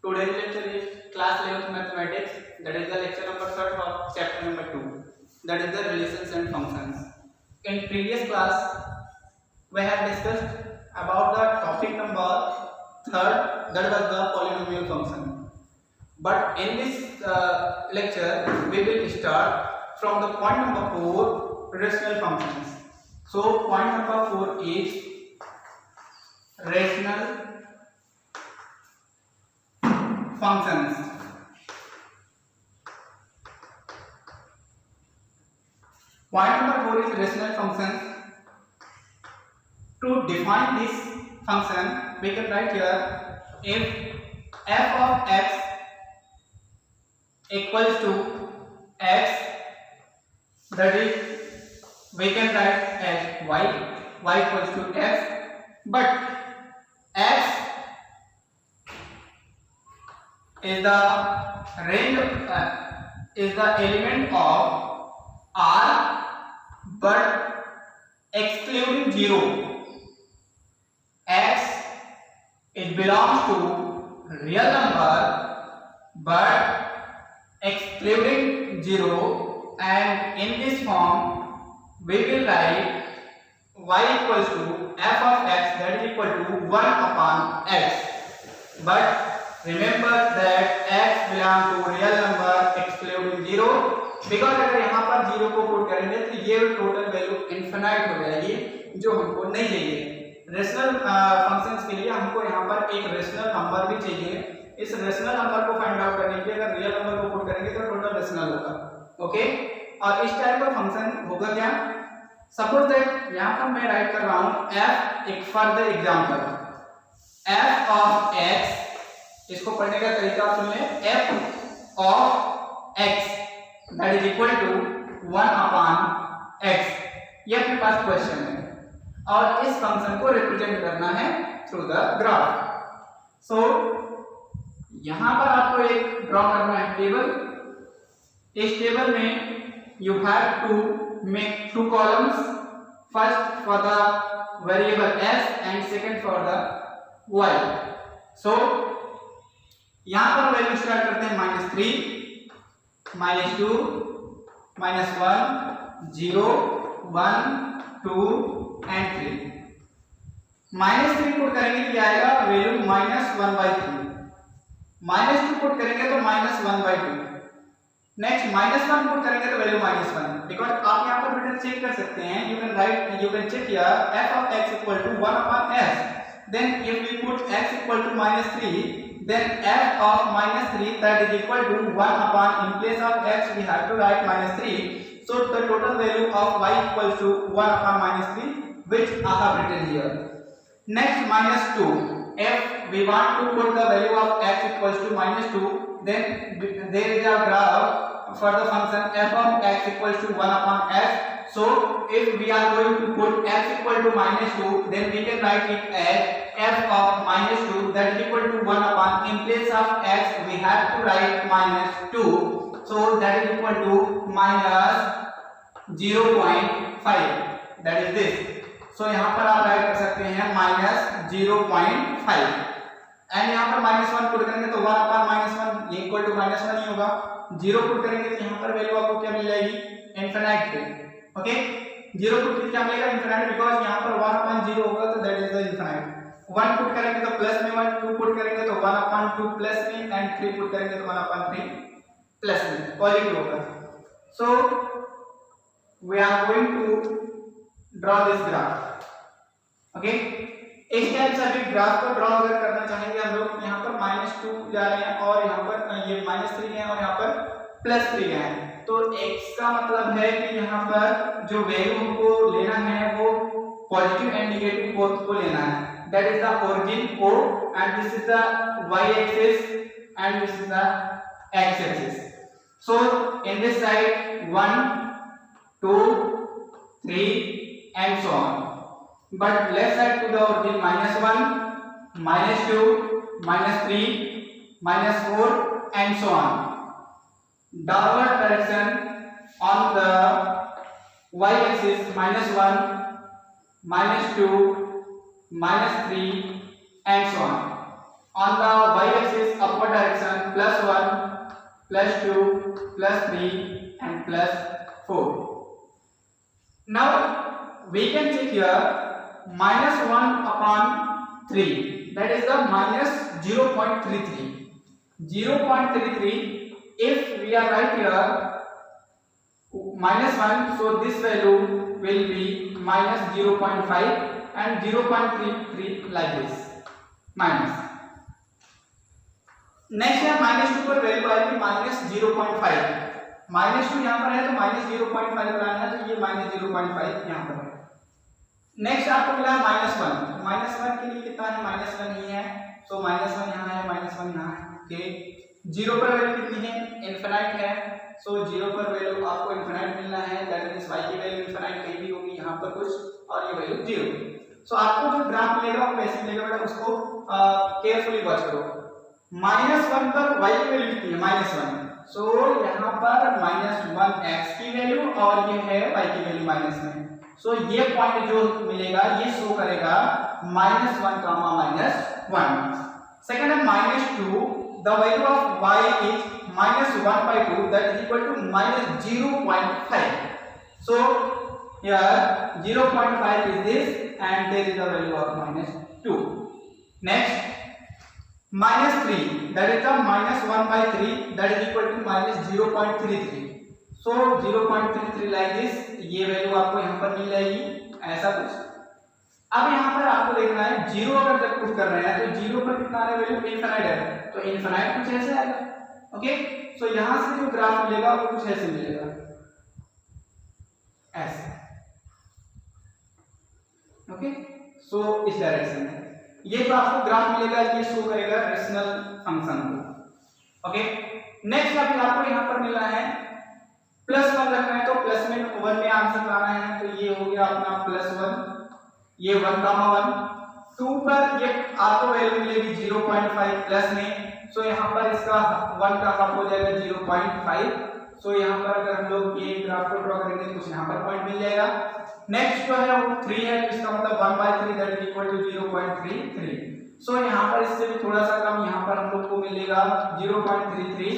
Today's lecture is class 11th mathematics. That is the lecture number 3rd of chapter number 2. That is the relations and functions. In previous class, we have discussed about the topic number 3rd, that was the polynomial function. But in this lecture, we will start from the point number 4, rational functions. So point number 4 is rational functions. Point number 4 is rational functions. To define this function, we can write here if f of x equals to x, that is we can write as y equals to x, but x is the range is the element of R but excluding 0. X it belongs to real number but excluding 0, and in this form we will write y equals to f of x, that is equal to 1 upon x. But remember that x belongs to real number excluding 0, because अगर यहाँ पर 0 को put करेंगे तो ये total value infinite हो जाएगी, जो हमको नहीं चाहिए। रेशनल फंक्शंस के लिए हमको यहाँ पर एक रेशनल नंबर भी चाहिए। इस रेशनल नंबर को फाइंड आउट करने के लिए अगर रियल नंबर को पुट करेंगे तो टोटल रेशनल होगा। ओके, और इस टाइप का फंक्शन होगा क्या, सपोज दैट यहाँ पर मैं राइट कर रहा हूँ f एक further example f of x, इसको पढ़ने का तरीका सुन लें, f of x that is equal to 1 upon x, ये अपने पास क्वेश्चन है और इस फंक्शन को रिप्रेजेंट करना है थ्रू द ग्राफ। सो यहां पर आपको एक ड्रॉ करना है टेबल। इस टेबल में you have to make 2 columns, first for the variable s and second for the y। So यहां पर वैल्यू स्टार्ट करते हैं -3, -2, -1, 0, 1, 2 एंड 3। -3 पुट करेंगे तो क्या आएगा, वैल्यू -1/3। -2 पुट करेंगे तो -1/2। नेक्स्ट -1 पुट करेंगे तो वैल्यू -1, बिकॉज आप यहाँ पर बेटा चेक कर सकते हैं, you can check here f of x equal to 1 upon s, then if we put x equal to -3, then f of -3 that is equal to 1 upon, in place of x we have to write -3, so the total value of y equals to 1 upon -3, which I have written here. Next -2, if we want to put the value of x equals to -2, then there is a graph for the function f of x equals to 1 upon x. So if we are going to put x equal to -2, then we can write it as f of -2 that is equal to 1 upon, in place of x we have to write -2, so that is equal to -0.5, that is this. So यहाँ पर आप right कर सकते हैं -0.5, and यहाँ पर -1 put करेंगे तो 1 upon -1 ये इक्वल टू -1 ही होगा। 0 पुट करेंगे तो यहाँ पर वैल्यू आपको क्या मिल जाएगी, इनफिनाइट पे। ओके, 0 पुट करके क्या मिलेगा, इनफिनाइट, बिकॉज़ यहाँ पर 1 upon 0 होगा तो that is the infinite. 1 put करेंगे तो प्लस में 1, 2 पुट करेंगे तो 1 upon 2 प्लस में, एंड 3 पुट करेंगे तो 1 upon 3 प्लस में, पॉजिटिव होगा। So we are going to draw this graph. Okay, इस टाइप से अभी ग्राफ को ड्रॉ अगर करना चाहेंगे हम लोग, यहाँ पर -2 जा रहे हैं और यहाँ पर ये -3 है और यहाँ पर +3 है, तो x का मतलब है कि यहाँ पर जो वैल्यू हमको लेना है वो पॉजिटिव एंड नेगेटिव बोथ को लेना है। That is the origin O and this is the y axis and this is the x axis. So in this side 1, 2, 3 and so on, but left side to the origin -1, -2, -3, -4 and so on. Downward direction on the y axis -1, -2, -3 and so on. On the y axis upward direction +1, +2, +3 and +4. Now we can check here -1/3, that is the -0.33. 0.33, if we are right here -1, so this value will be -0.5 and 0.33 like this minus. Next है -2 पर value आएगी -0.5. -2 यहाँ पर है तो -0.5 लाना है, तो ये -0.5 यहाँ पर है. नेक्स्ट आपको मिला है -1. -1 के लिए कितना है? -1 ही है, सो -1 यहाँ है, -1 यहाँ है. ओके, 0 पर वैल्यू कितनी है? इनफिनाइट है, सो 0 पर वैल्यू आपको इनफिनाइट मिलना है, दैट मींस y की वैल्यू इनफिनाइट कहीं भी होगी यहाँ पर कुछ, और ये वैल्यू 0. सो आपको जो ग्राफ मिलेगा वो कैसे मिलेगा बेटा, उसको केयरफुली वॉच करो. -1 पर y की वैल्यू कितनी है? -1. सो यहाँ पर -1x की वैल्यू और ये है y की वैल्यू -1. सो ये पॉइंट जो मिलेगा ये शो करेगा -1, -1. सेकंड है -2, the value of y is -1/2, that is equal to -0.5. so here 0.5 is this and there is the value of -2. next -3, that is the -1/3, that is equal to -0.33. so 0.33 like this, ये value आपको यहाँ पर मिल जाएगी ऐसा कुछ. अब यहाँ पर आपको देखना है 0 अगर जब पुट कर रहे हैं तो 0 पर कितना आ रहा है वैल्यू? इनफिनाइट है, तो इनफिनाइट कुछ ऐसे आएगा. ओके, सो यहाँ से जो ग्राफ मिलेगा वो कुछ ऐसे मिलेगा, ऐसे. ओके, सो इस डायरेक्शन में ये जो आपको ग्राफ मिलेगा ये शो करेगा रेशनल फंक्शन को. ओके, नेक्स्ट अभी आपको यहाँ पर मिला है +1 रखना है, तो प्लस में 1 में आंसर लाना है, तो ये हो गया अपना +1, ये 1,1. 2 पर ये आपको वैल्यू मिलेगी 0.5 प्लस में, सो यहाँ पर इसका 1 का हाफ हो जाएगा 0.5. सो यहाँ पर अगर हम लोग ये ग्राफ को ड्रॉ करेंगे तो कुछ यहाँ पर पॉइंट मिल जाएगा. नेक्स्ट जो है वो 3 है, तो इसका मतलब 1/3, दैट इज इक्वल टू 0.33. सो यहाँ पर इससे भी थोड़ा सा कम यहाँ पर हम लोग को मिलेगा 0.33.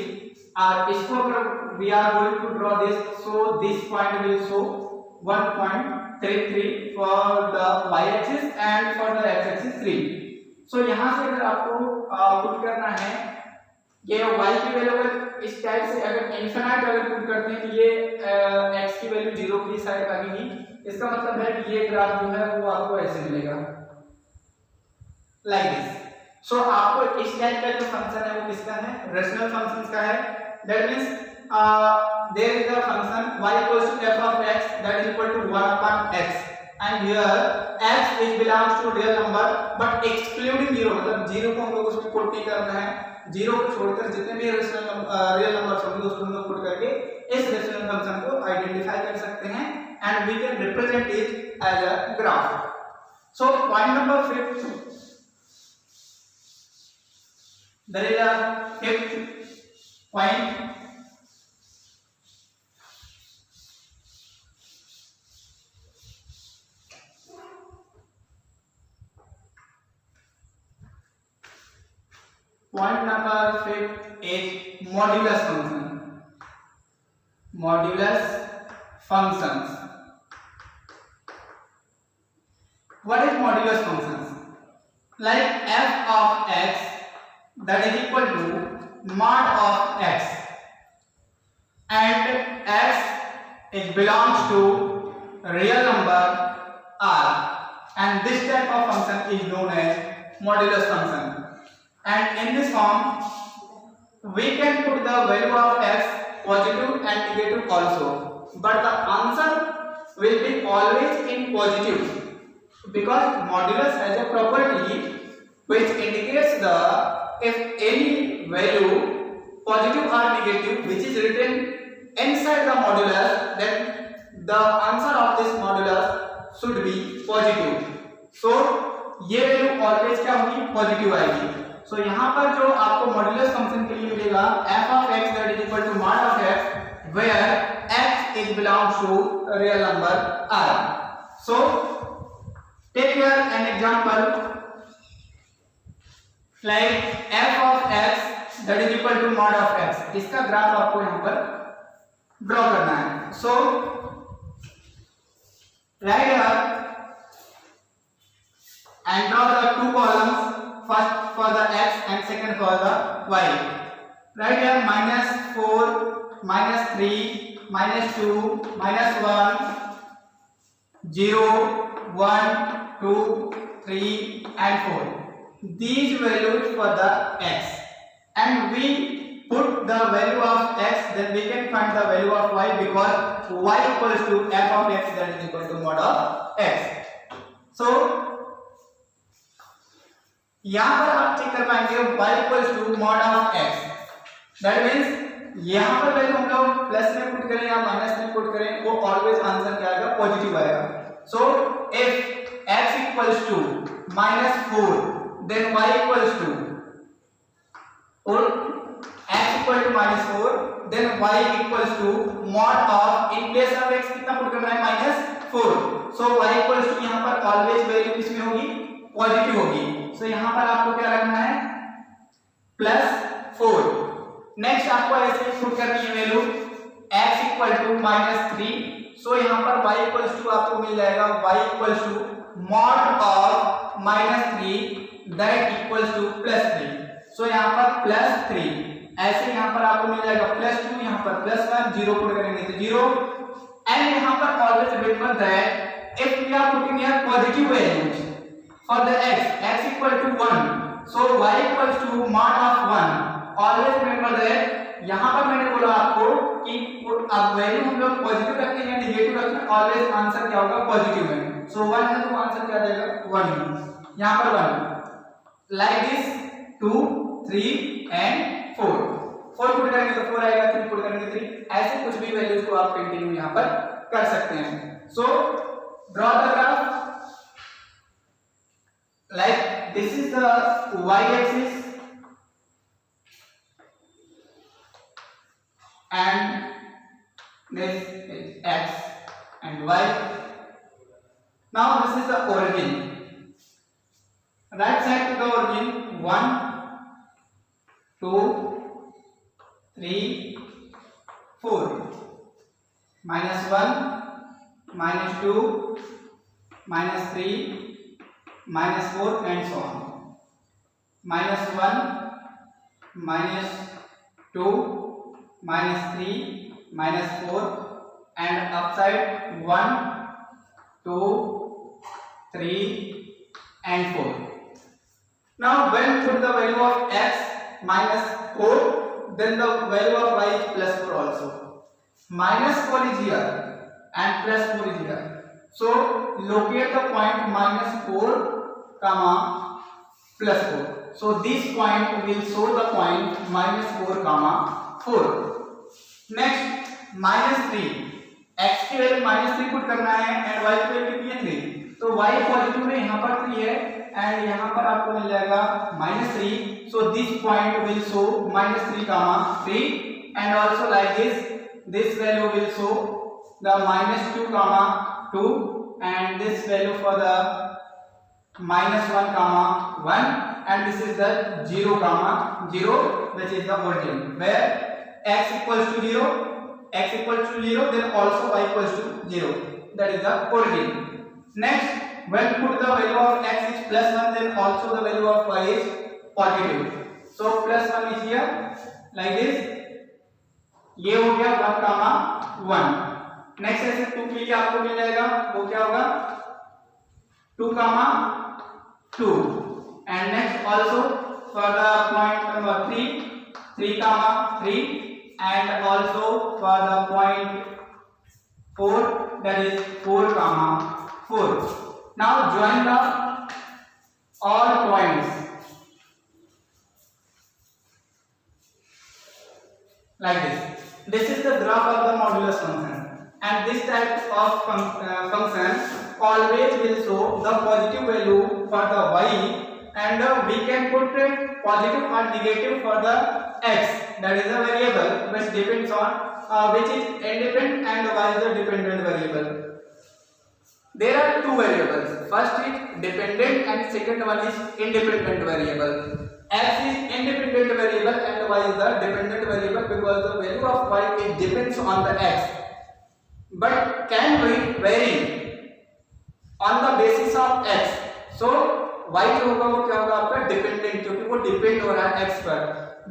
और इसको अगर we are going to draw this, so this point will show 1.33 for the y-axis and for the x-axis 3. so यहाँ से अगर आपको पुट करना है ये y की वैल्यू अगर इस टाइप से अगर इनफिनाइट अगर पुट करते हैं तो ये x की वैल्यू 0 की साइड आएगी. इसका मतलब है कि ये ग्राफ जो है वो आपको ऐसे मिलेगा लाइक दिस. सो आपको इस टाइप का जो फंक्शन है वो किसका है? रेशनल फंक्शंस का है. That means there is a function y equals to f of x, that is equal to 1/x, and here x is belongs to real number but excluding 0, मतलब 0 को हम लोग उसमें पुट नहीं करना है. 0 को छोड़कर जितने भी रियल नंबर्स होंगे उसको हम लोग पुट करके इस रेशनल फंक्शन को आइडेंटिफाई कर सकते हैं and we can represent it as a graph. so point number 5, there is a 5th point. Point number 5 is modulus function. Modulus functions. What is modulus functions? Like f of x, that is equal to mod of x, and x it belongs to real number r, and this type of function is known as modulus function. And in this form we can put the value of x positive and negative also, but the answer will be always in positive because modulus has a property which indicates the if any value positive or negative which is written inside the modulus, then the answer of this modulus should be positive. so ये value always क्या होगी? Positive आएगी. सो यहाँ पर जो आपको modulus function के लिए मिलेगा f of x that is equal to mod of x where x is belongs to real number r. so take here an example like f of x that is equal to mod of x। इसका graph आपको यहाँ पर draw करना है। So right here and draw the two columns, first for the x and second for the y. Right here -4, -3, -2, -1, 0, 1, 2, 3 and 4. These values for the x, and we put the value of x, then we can find the value of y, because y equals to f of x, that is equal to mod of x. So यहाँ पर आप check कर पाएंगे y equals to mod of x, that means यहाँ पर value हम लोग plus में पुट करें या माइनस में पुट करें, वो ऑलवेज आंसर क्या आएगा, पॉजिटिव आएगा। So if x equals to -4 then y equals to, और x equal to -4 then y equals to mod of, in place of x कितना पुट करना है, -4। सो y इक्वल्स टू यहाँ पर ऑलवेज वैल्यू किसमें होगी, पॉजिटिव होगी। सो यहाँ पर आपको क्या रखना है, +4। नेक्स्ट आपको ऐसे पुट करनी है value x equal to -3। So यहाँ पर y इक्वल्स टू आपको मिल जाएगा y equals to mod of -3 that equals to +3। So यहाँ पर +3, ऐसे यहाँ पर आपको मिल जाएगा +2, यहाँ पर +1, 0 पुट करेंगे तो 0। एंड यहाँ पर always remember that if we are putting here positive values for the x equal to 1, so y equals to mod of 1। always remember that यहाँ पर मैंने बोला आपको कि अब वैल्यू हम लोग पॉजिटिव रखें या नेगेटिव रखें, ऑलवेज आंसर क्या होगा, पॉजिटिव में। सो 1 है तो आंसर क्या देगा, 1। यहाँ पर 1 लाइक दिस, 2, 3 एंड 4 पुट करेंगे तो 4 आएगा, 3 पुट करेंगे 3, ऐसे कुछ भी वैल्यूज को आप कंटिन्यू यहाँ पर कर सकते हैं। So draw the graph like this is the y axis and this is x and y. Now this is the origin, right side to the origin, 1, 2, 3, 4, -1, -2, -3, -4 and so on, -1, -2, -3, -4 and upside 1, 2, 3 and 4. Now when put the value of x -4, then the value of y is +4 also. -4 is here and +4 is here. So locate the point -4 comma +4. So this point will show the point -4 comma 4. Next -3, x की value -3 put करना है and y की value कितनी है, 3। तो y positive में यहाँ पर 3 है एंड यहाँ पर आपको मिल जाएगा -3। So this point will show -3 comma 3 and also like this value will show the -2 comma 2 and this value for the -1 comma 1 and this is the 0 comma 0, which is the origin where x equals to 0, then also y equals to 0, that is the origin. Next when put the value of x is +1, then also the value of y is positive. So +1 is here like this, ये हो गया 1 comma 1। Next ऐसे 2 के लिए आपको मिल जाएगा, वो क्या होगा, 2 comma 2 and next also for the point number 3 comma 3 and also for the point 4, that is 4 comma 4. Now join the all points like this. This is the graph of the modulus function. And this type of function always will show the positive value for the y and we can put positive or negative for the x, that is a variable which depends on which is independent and y is the dependent variable. There are two variables, first is dependent and second one is independent variable. X is independent variable and y y is the dependent variable because the value of y it depends on the x, but can be vary on the basis of x. So y जो होगा वो क्या होगा आपका dependent, क्योंकि वो depend हो रहा है x पर।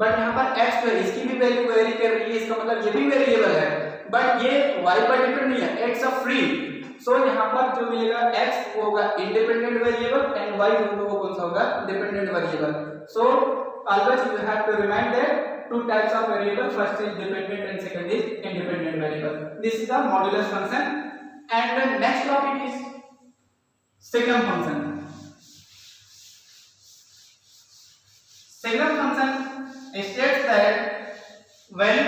बट यहाँ पर x जो है इसकी भी वैल्यू वेरी कर रही है, इसका मतलब ये भी वेरिएबल है, बट ये y पर डिपेंड नहीं है, x are free। सो यहाँ पर जो मिलेगा x वो होगा इंडिपेंडेंट वेरिएबल एंड y होगा वो कौन सा होगा dependent variable. So always you have to remind that two types of variable, first is dependent and second is independent variable. This is the modulus function, and the next topic is signum function. Signum function states that when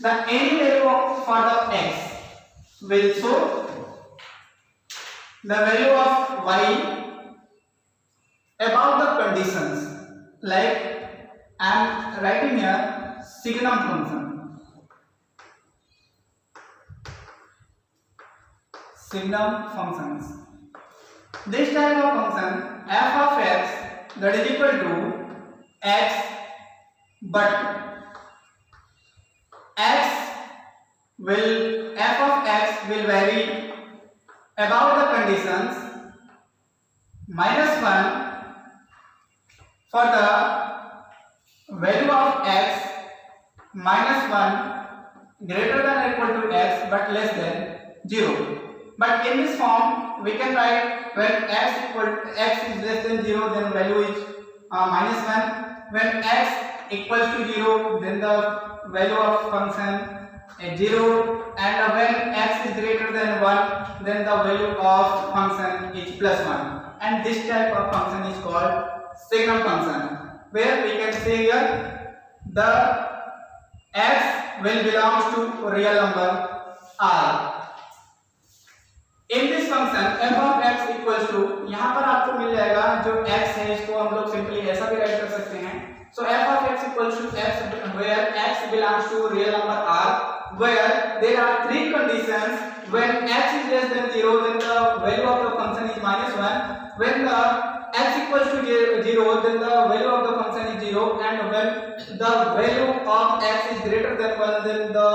the any value for the x will show the value of y above the conditions, like I am writing here signum function. Signum functions. This type of function f of x that is equal to x, but f of x will vary above the conditions -1 for the value of x -1 greater than or equal to x but less than 0. But in this form we can write when x is less than 0 then value is -1, when x equals to 0 then the value of function is 0, and when x is greater than 1 then the value of function is +1, and this type of function is called signum function, where we can say here the x will belongs to real number r. In this function f of x equals to, यहाँ पर आपको मिल जाएगा जो x है इसको हम लोग सिंपली ऐसा भी राइट कर सकते हैं। So f of x equals to x where x belongs to real number r, where there are three conditions. When x is less than 0 then the value of the function is -1, when the x equals to 0 then the value of the function is 0, and when the value of x is greater than 1 then the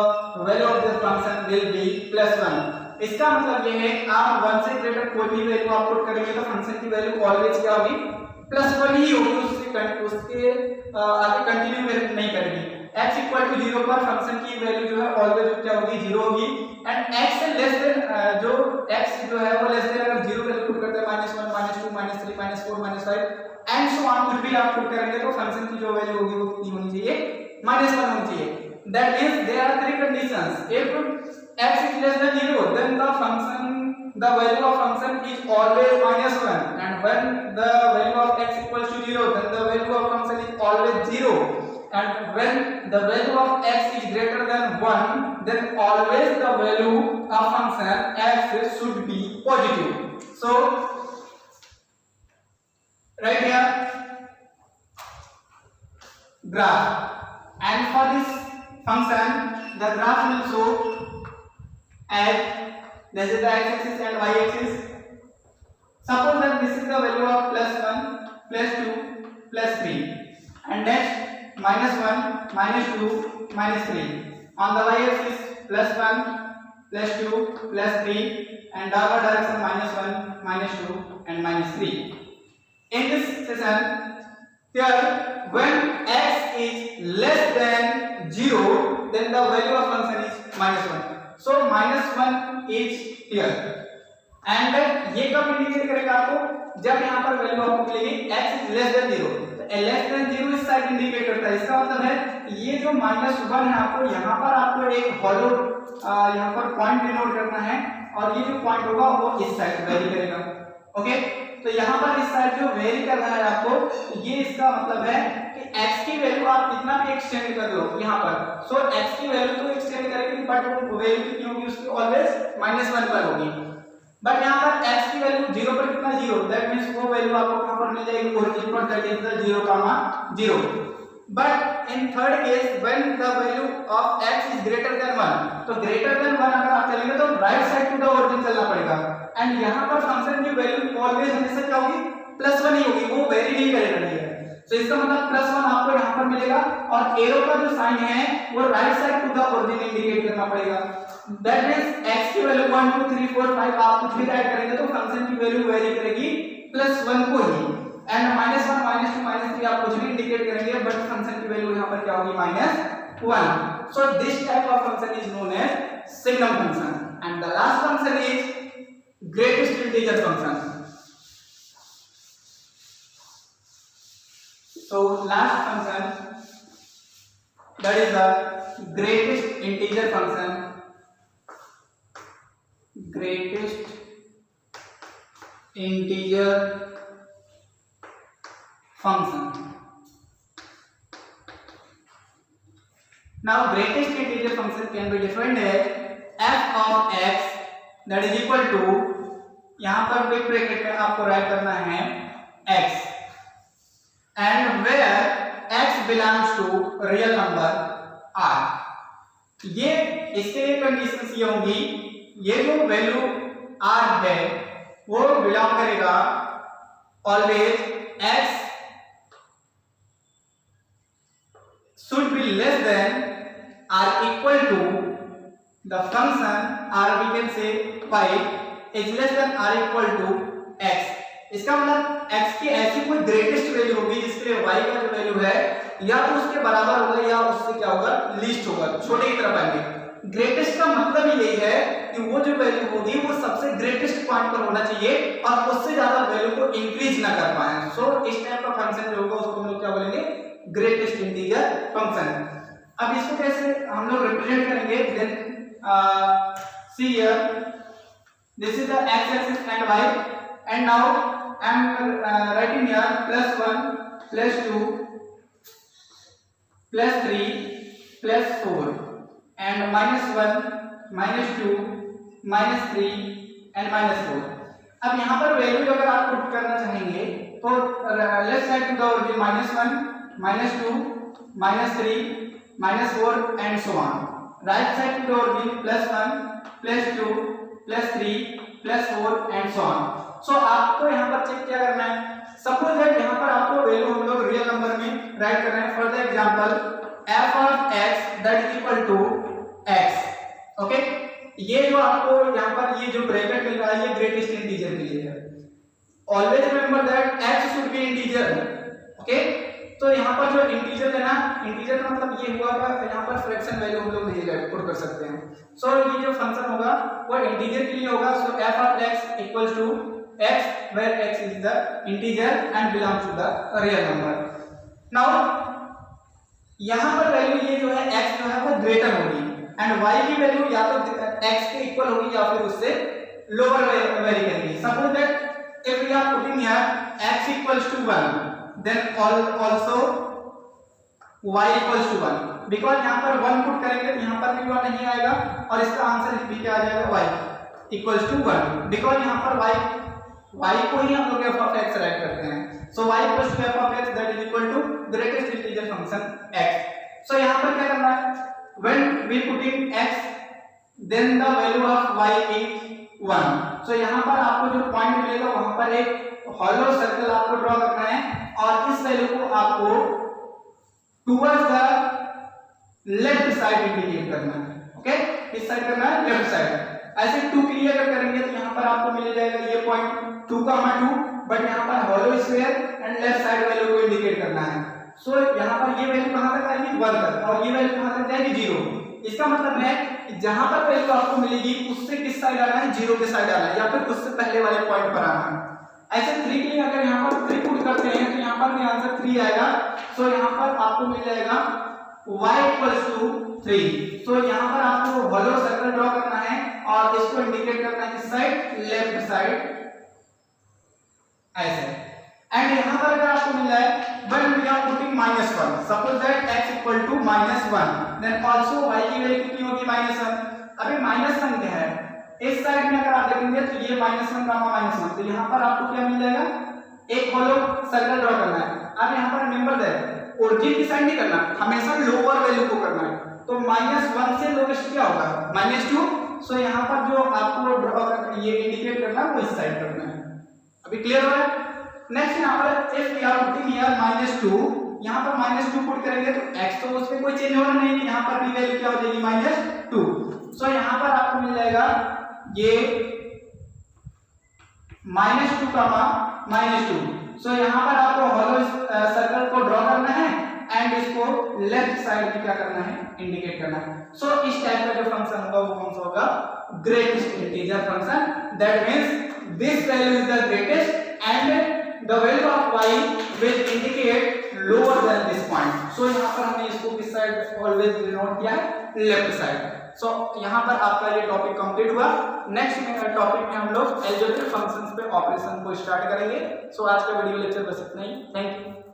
value of the function will be +1. इसका मतलब ये है आप 1 से greater कोई भी value आप put करेंगे तो फंक्शन की वैल्यू ऑलवेज क्या होगी +1 ही होगी, उसके आगे कंटिन्यू नहीं करेगी। x इक्वल टू 0 पर फंक्शन की वैल्यू जो है ऑलवेज क्या होगी 0 होगी, एंड x से लेस देन जो x जो है वो लेस देन अगर 0 वैल्यू पुट करते हैं -1 -2 -3 -4 -5 एंड सो ऑन कुछ भी आप पुट करेंगे तो फंक्शन की जो वैल्यू होगी वो कितनी होनी चाहिए -1 होनी चाहिए। That means there are three conditions, if x is less than 0 then the value of function is always -1, and when the value of x equals to 0 then the value of function is always 0, and when the value of x is greater than 1 then always the value of function x should be positive. So right here graph, and for this function the graph will show as this is the x-axis and y-axis. Suppose that this is the value of +1, +2, +3, and next -1, -2, -3. On the y-axis +1, +2, +3, and downward direction -1, -2, and -3. In this session, here when x is less than 0, then the value of function is -1. So -1 is here, and ये कब indicate करेगा आपको, जब यहाँ पर value आपको मिलेगी x is less than 0, तो less than 0 इस साइड इंडिकेट करता है। इसका मतलब है ये जो -1 है आपको यहाँ पर आपको एक हॉलो यहाँ पर पॉइंट डिनोट करना है, और ये जो पॉइंट होगा वो इस साइड वेरी करेगा। ओके, तो यहाँ पर इस साइड जो वेरी कर रहा है आपको, ये इसका मतलब है कि x की वैल्यू आप कितना भी एक्सटेंड कर लो यहाँ पर, सो x की वैल्यू तो एक्सटेंड करेंगे बट वो वैल्यू कितनी होगी उसकी ऑलवेज -1 पर होगी। बट यहाँ पर x की वैल्यू 0 पर कितना 0, दैट मींस वो वैल्यू आपको कहां पर मिल जाएगी ओरिजिन पर, that is the 0, 0। But in third case when the value of x is greater than 1, तो ग्रेटर देन 1 अगर आप चलेंगे तो right side to the origin चलना पड़ेगा, एंड यहाँ पर फंक्शन की वैल्यू ऑलवेज हमेशा क्या होगी +1 ही होगी, वो वेरी नहीं करेगा। तो इसका मतलब +1 आपको यहाँ पर मिलेगा और एरो का जो साइन है वो right side to the origin indicate करना पड़ेगा। दैट मींस x की वैल्यू 1 2 3 4 5 आप कुछ भी राइट करेंगे तो फंक्शन की वैल्यू वेरी करेगी +1 को ही, एंड -1 -2 -3 आप कुछ भी इंडिकेट करेंगे बट फंक्शन की वैल्यू यहां पर क्या होगी -1। So this type of function is known as signum function. And the last function is greatest integer function. So last function, that is the greatest integer function. Greatest integer function. Now greatest integer function can be defined as f of x that is equal to, यहां पर big bracket में आपको right करना है x, and where x belongs to real number r। ये इसके लिए conditions ये होंगी, ये जो वैल्यू r है वो बिलोंग करेगा always x should be less than or equal to the function, or we can say y is less than or equal to x। इसका मतलब x की ऐसी कोई ग्रेटेस्ट वैल्यू होगी जिसके लिए y का जो वैल्यू है या तो उसके बराबर होगा या उससे क्या होगा लीस्ट होगा, छोटे की तरफ आएंगे। ग्रेटेस्ट का मतलब ही यही है कि वो जो वैल्यू होगी वो सबसे ग्रेटेस्ट पॉइंट पर होना चाहिए और उससे ज्यादा वैल्यू को इंक्रीज ना कर पाए। सो इस टाइप का फंक्शन जो होगा उसको हम लोग क्या बोलेंगे, ग्रेटेस्ट इंटीजर फंक्शन। अब इसको कैसे हम लोग रिप्रेजेंट करेंगे, then see here this is the x axis and y, and now I am writing here +1 +2 +3 +4 and -1 -2 -3 and -4। अब यहाँ पर वैल्यू अगर आप पुट करना चाहेंगे तो left side to the origin -1 -2 -3 -4 and so on, right side to the origin +1 +2 +3 +4 and so on. So आपको यहाँ पर चेक क्या करना है, सपोज दैट यहाँ पर आपको वैल्यू हम लोग रियल नंबर में राइट कर रहे हैं। For the example f of x that is equal to x, okay. ये जो आपको यहाँ पर ये जो ब्रैकेट मिल रहा है ये ग्रेटेस्ट इंटीजर के लिए है। Always remember that x should be integer, okay. तो यहाँ पर जो इंटीजर है ना, इंटीजर का मतलब ये हुआ कि यहाँ पर फ्रैक्शन वैल्यू हम लोग नहीं पुट कर सकते हैं। सो ये जो फंक्शन होगा वो इंटीजर के लिए होगा। सो f of x equals to x where x is the integer and belongs to the real number। now यहाँ पर वैल्यू ये जो है x जो है वो ग्रेटर होगी एंड y की वैल्यू या तो x के इक्वल होगी या फिर उससे लोअर वेरी करेगी। Suppose that if we are putting here x equals to 1 then also y equals to 1, because यहाँ पर 1 पुट करेंगे तो यहाँ पर भी 1 नहीं आएगा और इसका आंसर भी क्या आ जाएगा, y equals to 1, बिकॉज यहाँ पर y को ही हम लोग f of x राइट करते हैं। सो y equals to f of x that is equal to greatest integer function x। सो यहाँ पर क्या करना है, when we putting x then the value of y is 1। सो यहाँ पर आपको जो पॉइंट मिलेगा वहां पर एक हॉलो सर्कल आपको ड्रॉ करना है और इस वैल्यू को आपको towards the left side indicate करना है, ओके। इस साइड करना है लेफ्ट साइड। ऐसे 2 के लिए अगर करेंगे तो यहाँ पर आपको मिल जाएगा ये पॉइंट 2, बट यहाँ पर hollow sphere and left side value को इंडिकेट करना है। सो यहाँ पर ये वैल्यू कहाँ तक आएगी, 1 तक, और ये वैल्यू कहाँ तक जाएगी, 0। इसका मतलब है कि जहां पर वैल्यू आपको मिलेगी उससे किस साइड आना है, 0 के साइड आना है या फिर उससे पहले वाले पॉइंट पर आना है। ऐसे 3 के लिए अगर यहाँ पर 3 पुट करते हैं तो यहाँ पर भी आंसर 3 आएगा। सो यहाँ पर आपको मिल जाएगा y equals to 3। सो यहाँ पर आपको हॉलो सर्कल ड्रॉ करना है और इसको इंडिकेट करना है किस साइड, लेफ्ट साइड, ऐसे। एंड यहाँ पर अगर आपको मिल जाए when we are putting -1, suppose that x equal to -1, then also y की वैल्यू कितनी होगी, -1। अभी -1 क्या है, इस साइड में अगर आप देखेंगे तो ये -1 -1, तो यहाँ पर आपको क्या मिल जाएगा, एक हॉलो सर्कल ड्रॉ करना है। अब यहाँ पर रिमेंबर दैट ओरिजिन की साइड नहीं करना, हमेशा लोअर वैल्यू को करना है। तो -1 से लोएस्ट क्या होगा, -2। सो यहाँ पर जो आपको ड्रॉ करना, ये इंडिकेट करना है वो इस साइड करना है। अभी क्लियर हो रहा है। नेक्स्ट यहाँ पर if we are putting here -2 यहाँ पर -2 पुट करेंगे तो x तो उसमें कोई चेंज होना नहीं है, यहाँ पर भी वैल्यू क्या हो जाएगी -2। सो यहाँ पर आपको मिल जाएगा ये -2 -2। सो यहाँ पर आपको हॉलो सर्कल को ड्रॉ करना है एंड इसको लेफ्ट साइड में क्या करना है, इंडिकेट करना है। सो इस टाइप का जो फंक्शन होगा वो कौन सा होगा, greatest integer function. That means this value is the greatest and the value of y will indicate lower than this point. So यहाँ पर हमने इसको किस साइड ऑलवेज डिनोट किया है, लेफ्ट साइड। सो यहाँ पर आपका ये टॉपिक कंप्लीट हुआ। नेक्स्ट टॉपिक में हम लोग अलजेब्रिक फंक्शंस पे ऑपरेशन को स्टार्ट करेंगे। सो आज का वीडियो लेक्चर बस इतना ही। Thank you.